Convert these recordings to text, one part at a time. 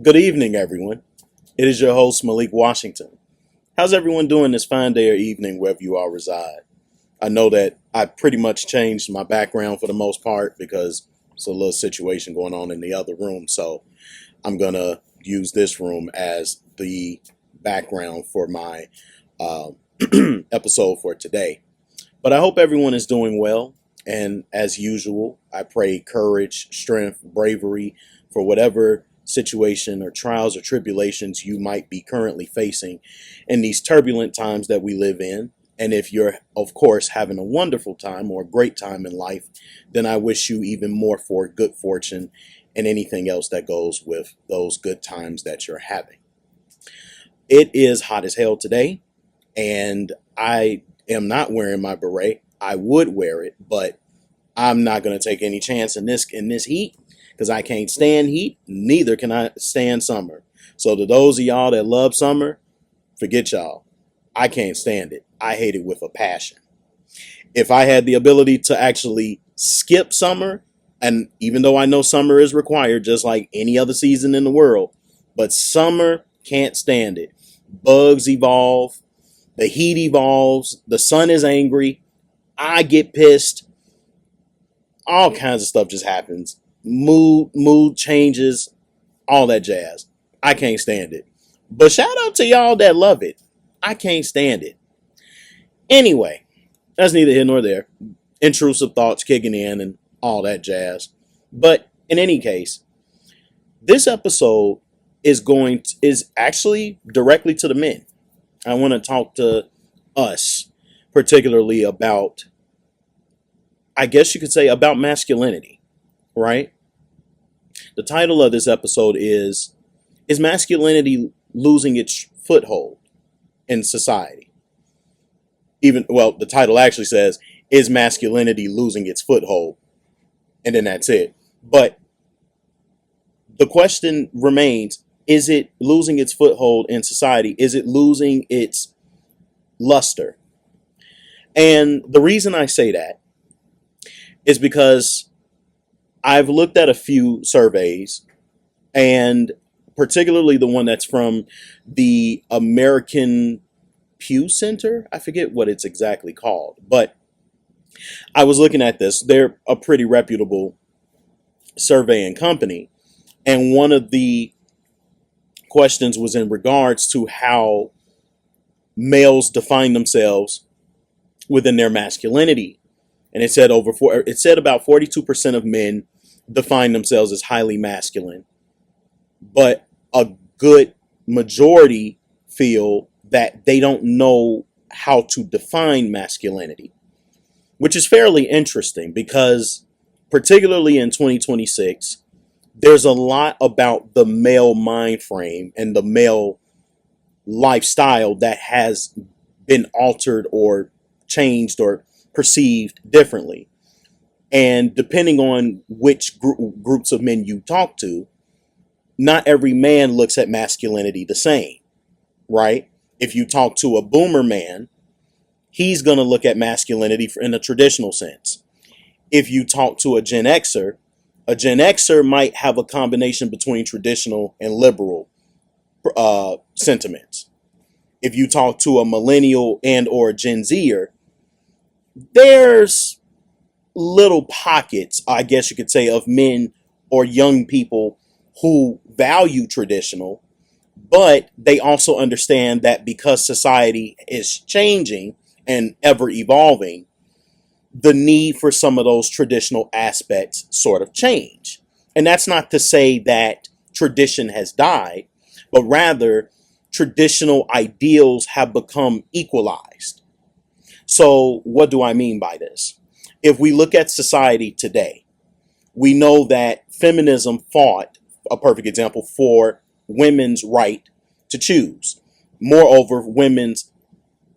Good evening, everyone. It is your host, Malik Washington. How's everyone doing this fine day or evening, wherever you all reside? I know that I pretty much changed my background for the most part because it's a little situation going on in the other room. So I'm going to use this room as the background for my uh, episode for today. But I hope everyone is doing well. And as usual, I pray courage, strength, bravery for whatever situation or trials or tribulations you might be currently facing in these turbulent times that we live in. And if you're, of course, having a wonderful time or a great time in life, then I wish you even more for good fortune and anything else that goes with those good times that you're having. It is hot as hell today, and I am not wearing my beret. I would wear it, but I'm not going to take any chance in this heat because I can't stand heat. Neither can I stand summer. So to those of y'all that love summer, forget y'all. I can't stand it. I hate it with a passion. If I had the ability to actually skip summer, and even though I know summer is required just like any other season in the world, but summer can't stand it. Bugs evolve, the heat evolves, the sun is angry, I get pissed, all kinds of stuff just happens. Mood changes, all that jazz. I can't stand it. But shout out to y'all that love it. I can't stand it. Anyway, that's neither here nor there. Intrusive thoughts kicking in and all that jazz. But in any case, this episode is actually directly to the men. I want to talk to us particularly about, I guess you could say, about masculinity, right? The title of this episode is masculinity losing its foothold in society? The title actually says, is masculinity losing its foothold? And then that's it. But the question remains, is it losing its foothold in society? Is it losing its luster? And the reason I say that is because I've looked at a few surveys, and particularly the one that's from the American Pew Center. I forget what it's exactly called, but I was looking at this. They're a pretty reputable surveying company. And one of the questions was in regards to how males define themselves within their masculinity. And it said about 42% of men define themselves as highly masculine, but a good majority feel that they don't know how to define masculinity, which is fairly interesting because particularly in 2026, there's a lot about the male mind frame and the male lifestyle that has been altered or changed or perceived differently. And depending on which groups of men you talk to, not every man looks at masculinity the same, right? If you talk to a boomer man, he's going to look at masculinity in a traditional sense. If you talk to a Gen Xer might have a combination between traditional and liberal sentiments. If you talk to a millennial and or a Gen Zer, there's little pockets, I guess you could say, of men or young people who value traditional, but they also understand that because society is changing and ever evolving, the need for some of those traditional aspects sort of change. And that's not to say that tradition has died, but rather traditional ideals have become equalized. So what do I mean by this? If we look at society today, we know that feminism fought, a perfect example, for women's right to choose. Moreover, women's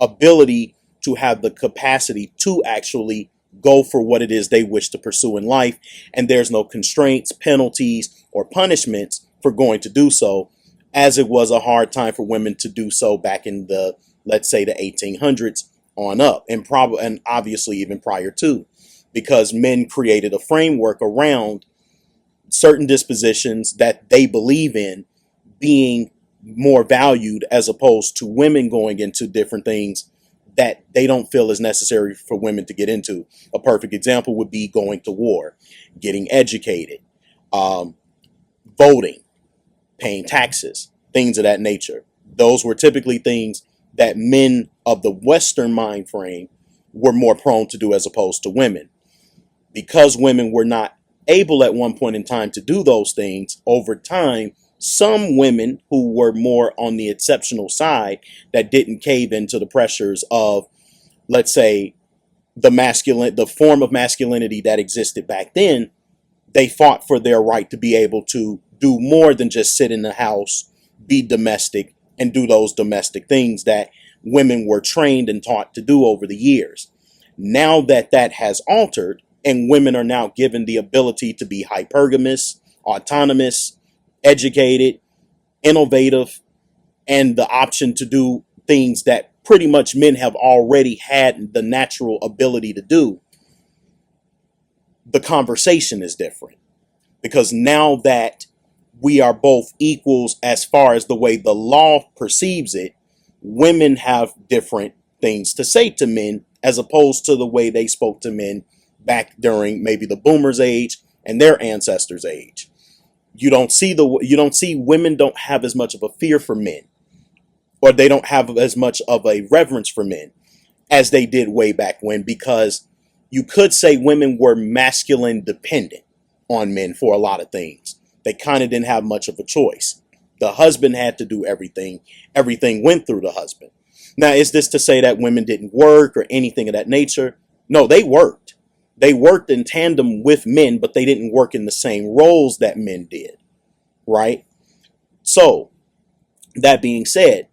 ability to have the capacity to actually go for what it is they wish to pursue in life. And there's no constraints, penalties, or punishments for going to do so, as it was a hard time for women to do so back in the, let's say, the 1800s on up, and obviously even prior to, because men created a framework around certain dispositions that they believe in being more valued as opposed to women going into different things that they don't feel is necessary for women to get into. A perfect example would be going to war, getting educated, um, voting, paying taxes, things of that nature. Those were typically things that men of the Western mind frame were more prone to do as opposed to women. Because women were not able at one point in time to do those things, over time, some women who were more on the exceptional side that didn't cave into the pressures of, let's say, the form of masculinity that existed back then, they fought for their right to be able to do more than just sit in the house, be domestic, and do those domestic things that women were trained and taught to do over the years. Now that that has altered, and women are now given the ability to be hypergamous, autonomous, educated, innovative, and the option to do things that pretty much men have already had the natural ability to do, the conversation is different. Because now that we are both equals as far as the way the law perceives it, women have different things to say to men as opposed to the way they spoke to men back during maybe the boomers' age and their ancestors' age. You don't see women don't have as much of a fear for men, or they don't have as much of a reverence for men as they did way back when, because you could say women were masculine dependent on men for a lot of things. They kind of didn't have much of a choice. The husband had to do everything. Everything went through the husband. Now, is this to say that women didn't work or anything of that nature? No, they worked. They worked in tandem with men, but they didn't work in the same roles that men did, right? So, that being said,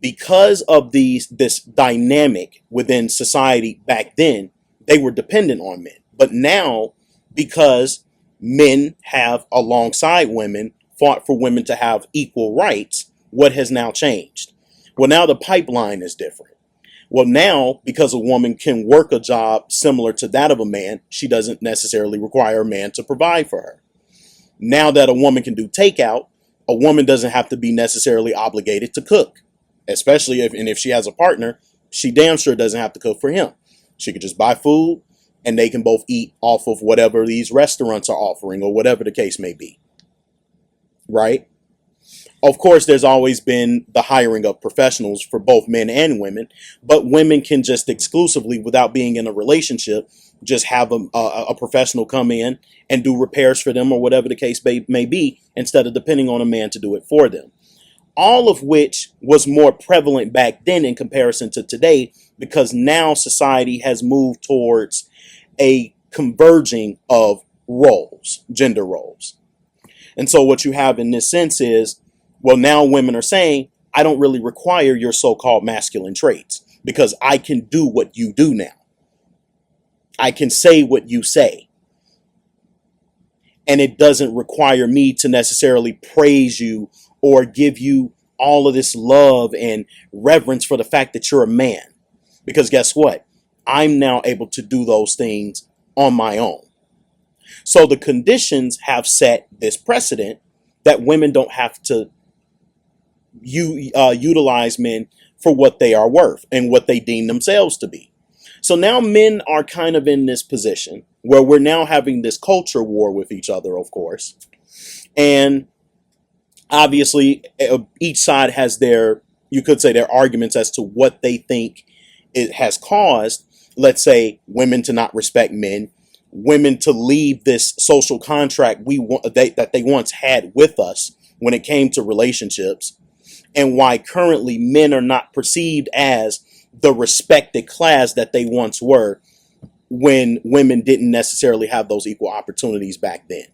because of this dynamic within society back then, they were dependent on men. But now, because men have, alongside women, fought for women to have equal rights, what has now changed? Well, now the pipeline is different. Well, now, because a woman can work a job similar to that of a man, she doesn't necessarily require a man to provide for her. Now that a woman can do takeout, a woman doesn't have to be necessarily obligated to cook. Especially if she has a partner, she damn sure doesn't have to cook for him. She could just buy food and they can both eat off of whatever these restaurants are offering or whatever the case may be. Right? Of course, there's always been the hiring of professionals for both men and women, but women can just exclusively, without being in a relationship, just have a professional come in and do repairs for them or whatever the case may be, instead of depending on a man to do it for them. All of which was more prevalent back then in comparison to today, because now society has moved towards a converging of roles, gender roles. And so what you have in this sense is, well, now women are saying, I don't really require your so-called masculine traits because I can do what you do now. I can say what you say. And it doesn't require me to necessarily praise you or give you all of this love and reverence for the fact that you're a man. Because guess what? I'm now able to do those things on my own. So the conditions have set this precedent that women don't have to utilize men for what they are worth and what they deem themselves to be. So now men are kind of in this position where we're now having this culture war with each other, of course. And obviously, each side has you could say their arguments as to what they think it has caused, let's say, women to not respect men, women to leave this social contract that they once had with us when it came to relationships, and why currently men are not perceived as the respected class that they once were when women didn't necessarily have those equal opportunities back then.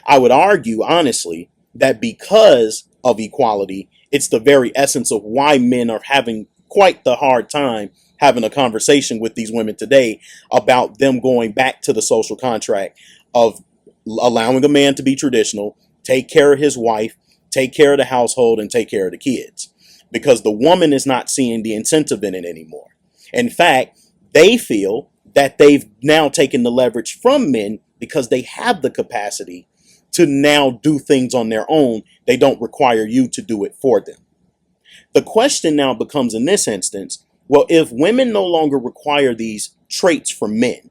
I would argue, honestly, that because of equality, it's the very essence of why men are having quite the hard time having a conversation with these women today about them going back to the social contract of allowing a man to be traditional, take care of his wife, take care of the household, and take care of the kids. Because the woman is not seeing the incentive in it anymore. In fact, they feel that they've now taken the leverage from men because they have the capacity to now do things on their own. They don't require you to do it for them. The question now becomes in this instance, well, if women no longer require these traits from men,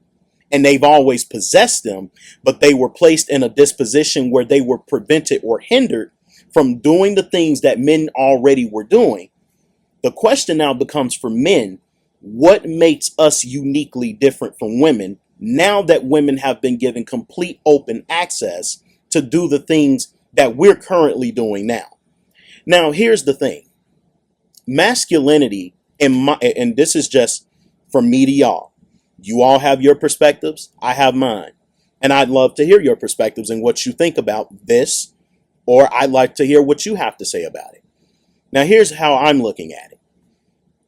and they've always possessed them, but they were placed in a disposition where they were prevented or hindered from doing the things that men already were doing, the question now becomes for men, what makes us uniquely different from women now that women have been given complete open access to do the things that we're currently doing now? Now, here's the thing. Masculinity, and this is just from me to y'all. You all have your perspectives. I have mine. And I'd love to hear your perspectives and what you think about this, or I'd like to hear what you have to say about it. Now, here's how I'm looking at it.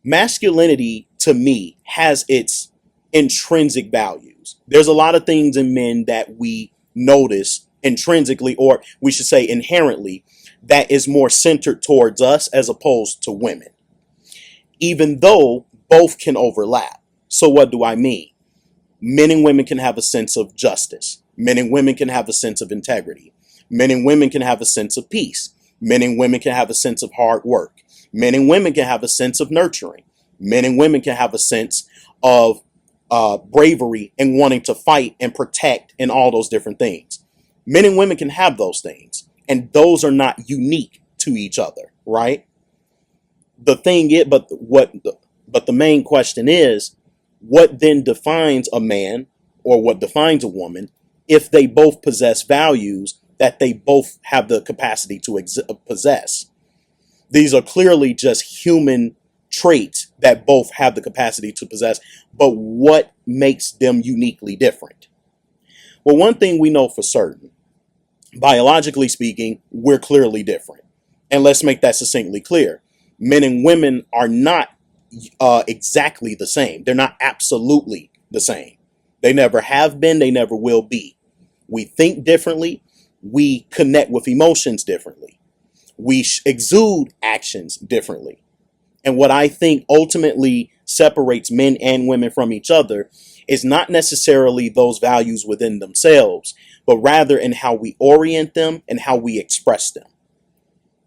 Masculinity, to me, has its intrinsic values. There's a lot of things in men that we notice intrinsically, or we should say inherently, that is more centered towards us as opposed to women, even though both can overlap. So what do I mean? Men and women can have a sense of justice. Men and women can have a sense of integrity. Men and women can have a sense of peace. Men and women can have a sense of hard work. Men and women can have a sense of nurturing. Men and women can have a sense of bravery and wanting to fight and protect and all those different things. Men and women can have those things, and those are not unique to each other, right? The thing is, but the main question is, what then defines a man or what defines a woman if they both possess values that they both have the capacity to possess? These are clearly just human traits that both have the capacity to possess, but what makes them uniquely different? Well, one thing we know for certain, biologically speaking, we're clearly different. And let's make that succinctly clear. Men and women are not exactly the same. They're not absolutely the same. They never have been. They never will be. We think differently. We connect with emotions differently. We exude actions differently. And what I think ultimately separates men and women from each other is not necessarily those values within themselves, but rather in how we orient them and how we express them.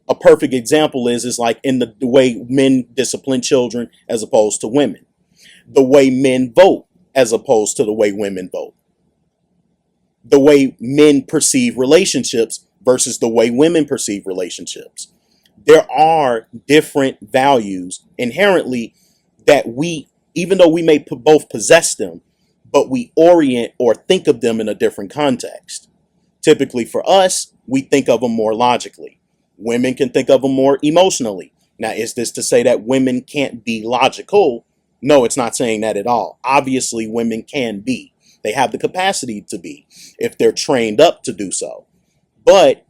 A perfect example is like in the way men discipline children as opposed to women, the way men vote as opposed to the way women vote, the way men perceive relationships versus the way women perceive relationships. There are different values inherently that we, even though we may both possess them, but we orient or think of them in a different context. Typically for us, we think of them more logically. Women can think of them more emotionally. Now, is this to say that women can't be logical? No, it's not saying that at all. Obviously, women can be. They have the capacity to be if they're trained up to do so. But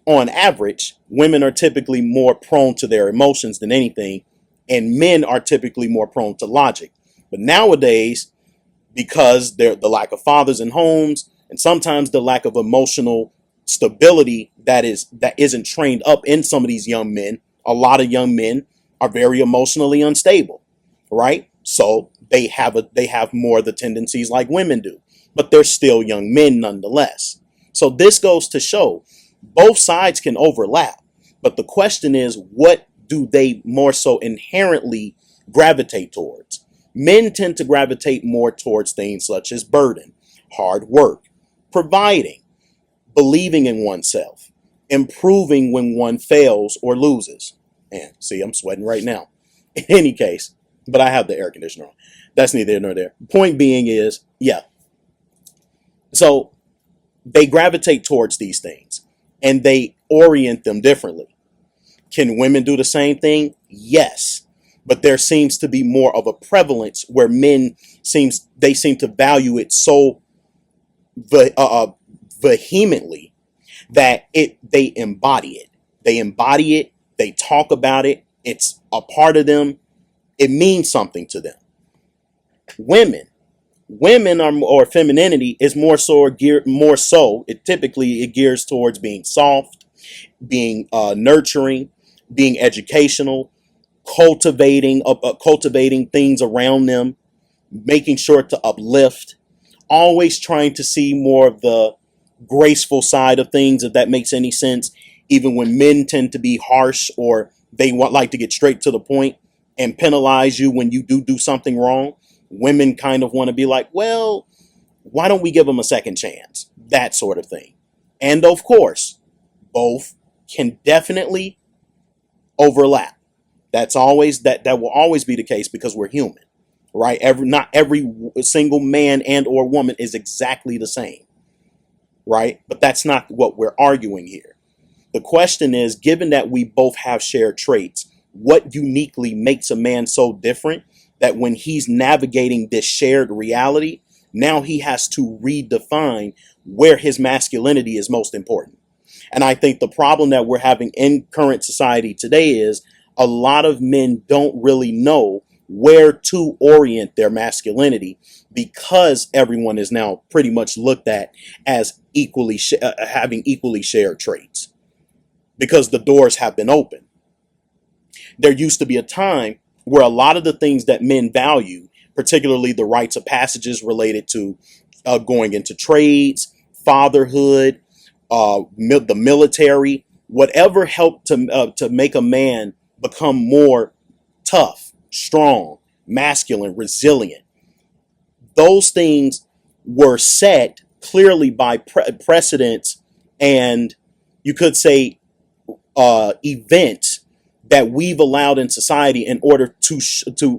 on average, women are typically more prone to their emotions than anything, and men are typically more prone to logic. But nowadays, because the lack of fathers in homes, and sometimes the lack of emotional stability that isn't trained up in some of these young men, a lot of young men are very emotionally unstable, right? So they have more of the tendencies like women do, but they're still young men nonetheless. So this goes to show both sides can overlap, but the question is, what do they more so inherently gravitate towards? Men tend to gravitate more towards things such as burden, hard work, providing, believing in oneself, improving when one fails or loses. And see, I'm sweating right now. In any case, but I have the air conditioner on. That's neither here nor there. Point being is, yeah. So they gravitate towards these things and they orient them differently. Can women do the same thing? Yes. But there seems to be more of a prevalence where men seem to value it so vehemently that they embody it. They embody it. They talk about it. It's a part of them. It means something to them. Women are or femininity is more so it typically gears towards being soft, being nurturing, being educational, cultivating things around them, making sure to uplift, always trying to see more of the graceful side of things, if that makes any sense. Even when men tend to be harsh, or they want like to get straight to the point and penalize you when you do something wrong, women kind of want to be like, well, why don't we give them a second chance? That sort of thing. And of course, both can definitely overlap. That will always be the case because we're human, right? Not every single man and or woman is exactly the same, right? But that's not what we're arguing here. The question is, given that we both have shared traits, what uniquely makes a man so different that when he's navigating this shared reality, now he has to redefine where his masculinity is most important. And I think the problem that we're having in current society today is a lot of men don't really know where to orient their masculinity, because everyone is now pretty much looked at as having equally shared traits, because the doors have been open. There used to be a time where a lot of the things that men value, particularly the rites of passages related to going into trades, fatherhood, the military, whatever helped to make a man become more tough, strong, masculine, resilient. Those things were set clearly by precedents, and you could say events that we've allowed in society in order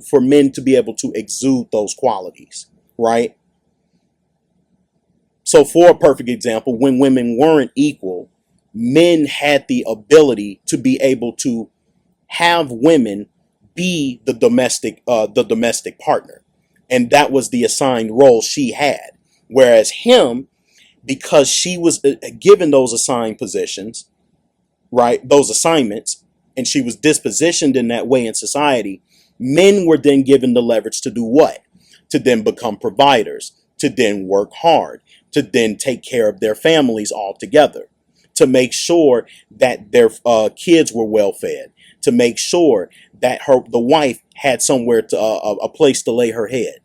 for men to be able to exude those qualities, right? So for a perfect example, when women weren't equal, men had the ability to be able to have women be the domestic partner. And that was the assigned role she had. Whereas him, because she was given those assigned positions, right, those assignments, and she was dispositioned in that way in society, men were then given the leverage to do what? To then become providers, to then work hard, to then take care of their families altogether, to make sure that their kids were well fed, to make sure that the wife had somewhere to a place to lay her head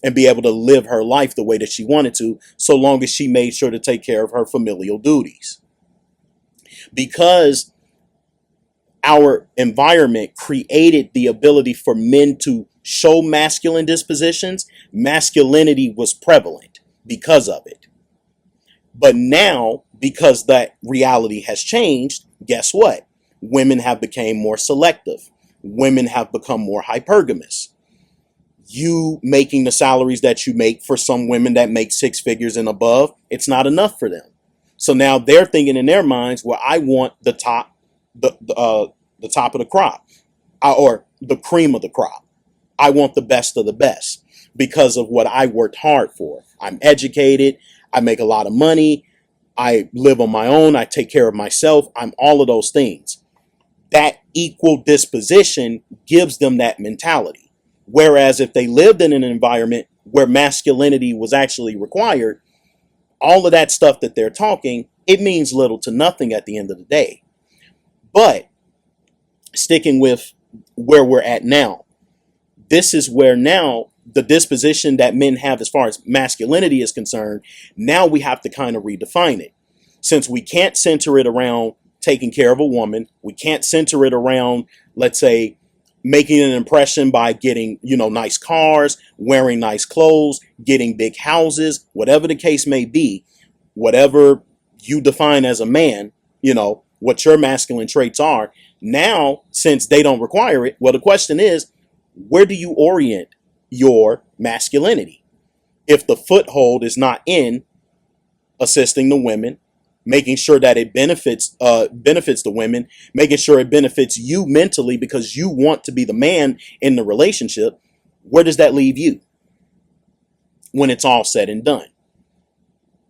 and be able to live her life the way that she wanted to, so long as she made sure to take care of her familial duties. Because our environment created the ability for men to show masculine dispositions, masculinity was prevalent because of it. But now, because that reality has changed, guess what? Women have become more selective. Women have become more hypergamous. You making the salaries that you make, for some women that make six figures and above, it's not enough for them. So now they're thinking in their minds, well, I want the top of the crop, or the cream of the crop. I want the best of the best because of what I worked hard for. I'm educated. I make a lot of money. I live on my own. I take care of myself. I'm all of those things. That equal disposition gives them that mentality. Whereas if they lived in an environment where masculinity was actually required, all of that stuff that they're talking, it means little to nothing at the end of the day. But sticking with where we're at now, this is where now the disposition that men have as far as masculinity is concerned, now we have to kind of redefine it. Since we can't center it around taking care of a woman, we can't center it around, let's say, making an impression by getting, nice cars, wearing nice clothes, getting big houses, whatever the case may be, whatever you define as a man, what your masculine traits are. Now, since they don't require it, well, the question is, where do you orient your masculinity? If the foothold is not in assisting the women, making sure that it benefits the women, making sure it benefits you mentally because you want to be the man in the relationship, where does that leave you when it's all said and done?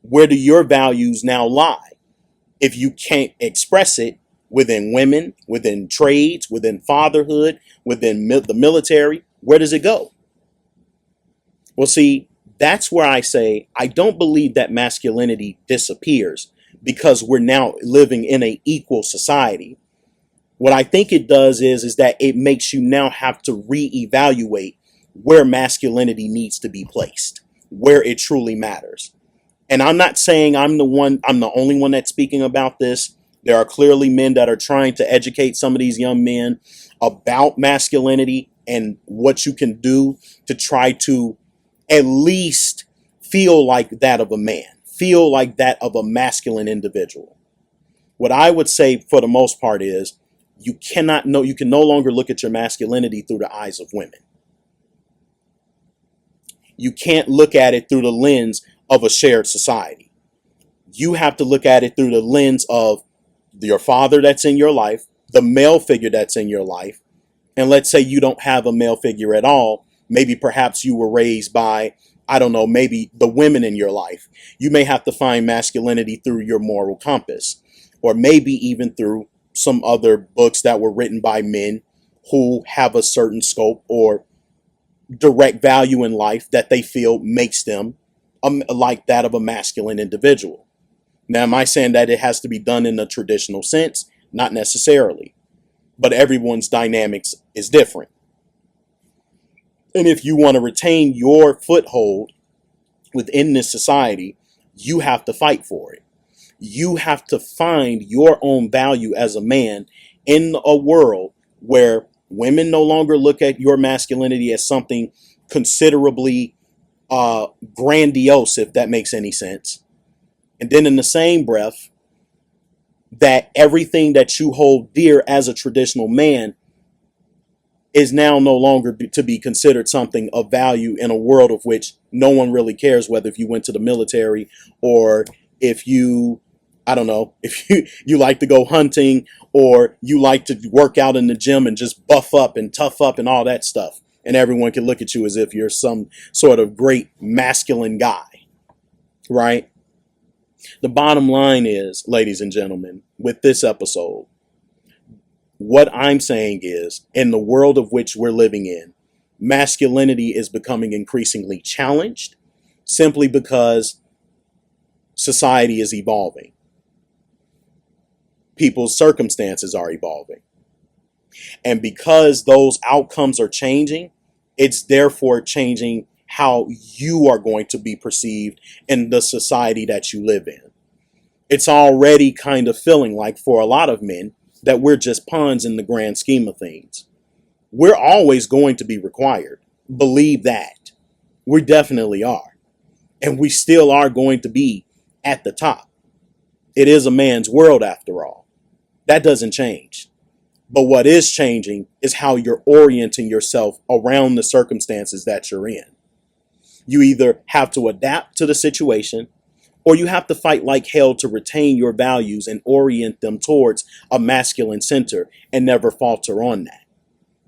Where do your values now lie? If you can't express it within women, within trades, within fatherhood, within the military, where does it go? Well, see, that's where I say I don't believe that masculinity disappears because we're now living in an equal society. What I think it does is that it makes you now have to reevaluate where masculinity needs to be placed, where it truly matters. And I'm not saying I'm the only one that's speaking about this. There are clearly men that are trying to educate some of these young men about masculinity and what you can do to try to at least feel like that of a man, feel like that of a masculine individual. What I would say for the most part is you can no longer look at your masculinity through the eyes of women. You can't look at it through the lens of a shared society. You have to look at it through the lens of your father that's in your life, the male figure that's in your life. And let's say you don't have a male figure at all. Maybe perhaps you were raised by, I don't know, maybe the women in your life. You may have to find masculinity through your moral compass, or maybe even through some other books that were written by men who have a certain scope or direct value in life that they feel makes them like that of a masculine individual. Now, am I saying that it has to be done in the traditional sense? Not necessarily, but everyone's dynamics is different. And if you want to retain your foothold within this society, you have to fight for it. You have to find your own value as a man in a world where women no longer look at your masculinity as something considerably grandiose, if that makes any sense. And then in the same breath, that everything that you hold dear as a traditional man is now no longer to be considered something of value in a world of which no one really cares whether if you went to the military or if you, I don't know, if you like to go hunting or you like to work out in the gym and just buff up and tough up and all that stuff. And everyone can look at you as if you're some sort of great masculine guy, right? The bottom line is, ladies and gentlemen, with this episode, what I'm saying is, in the world of which we're living in, masculinity is becoming increasingly challenged simply because society is evolving. People's circumstances are evolving. And because those outcomes are changing, it's therefore changing how you are going to be perceived in the society that you live in. It's already kind of feeling like, for a lot of men, that we're just pawns in the grand scheme of things. We're always going to be required. Believe that. We definitely are. And we still are going to be at the top. It is a man's world after all. That doesn't change. But what is changing is how you're orienting yourself around the circumstances that you're in. You either have to adapt to the situation, or you have to fight like hell to retain your values and orient them towards a masculine center and never falter on that.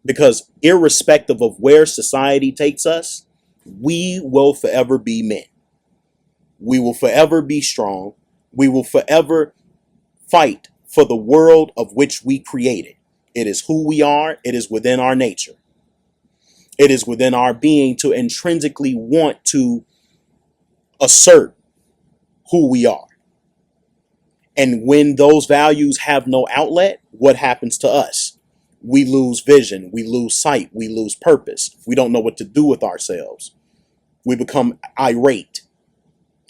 Because irrespective of where society takes us, we will forever be men. We will forever be strong. We will forever fight for the world of which we created. It is who we are. It is within our nature. It is within our being to intrinsically want to assert who we are. And when those values have no outlet, what happens to us? We lose vision, we lose sight, we lose purpose. We don't know what to do with ourselves. We become irate,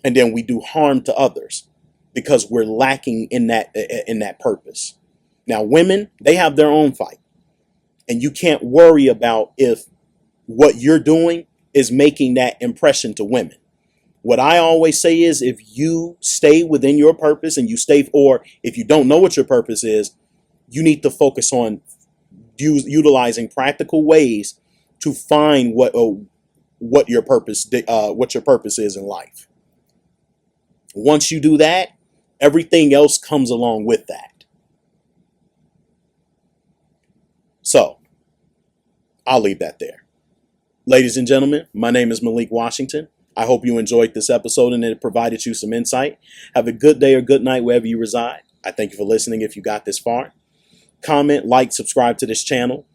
and then we do harm to others because we're lacking in that purpose. Now, women, they have their own fight, and you can't worry about if what you're doing is making that impression to women. What I always say is, if you stay within your purpose and or if you don't know what your purpose is, you need to focus on utilizing practical ways to find what your purpose is in life. Once you do that, everything else comes along with that. So I'll leave that there. Ladies and gentlemen, my name is Malik Washington. I hope you enjoyed this episode and it provided you some insight. Have a good day or good night wherever you reside. I thank you for listening if you got this far. Comment, like, subscribe to this channel.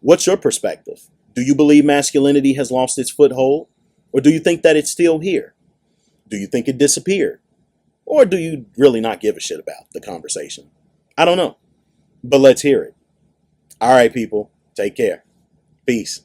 What's your perspective? Do you believe masculinity has lost its foothold? Or do you think that it's still here? Do you think it disappeared? Or do you really not give a shit about the conversation? I don't know. But let's hear it. All right, people. Take care. Peace.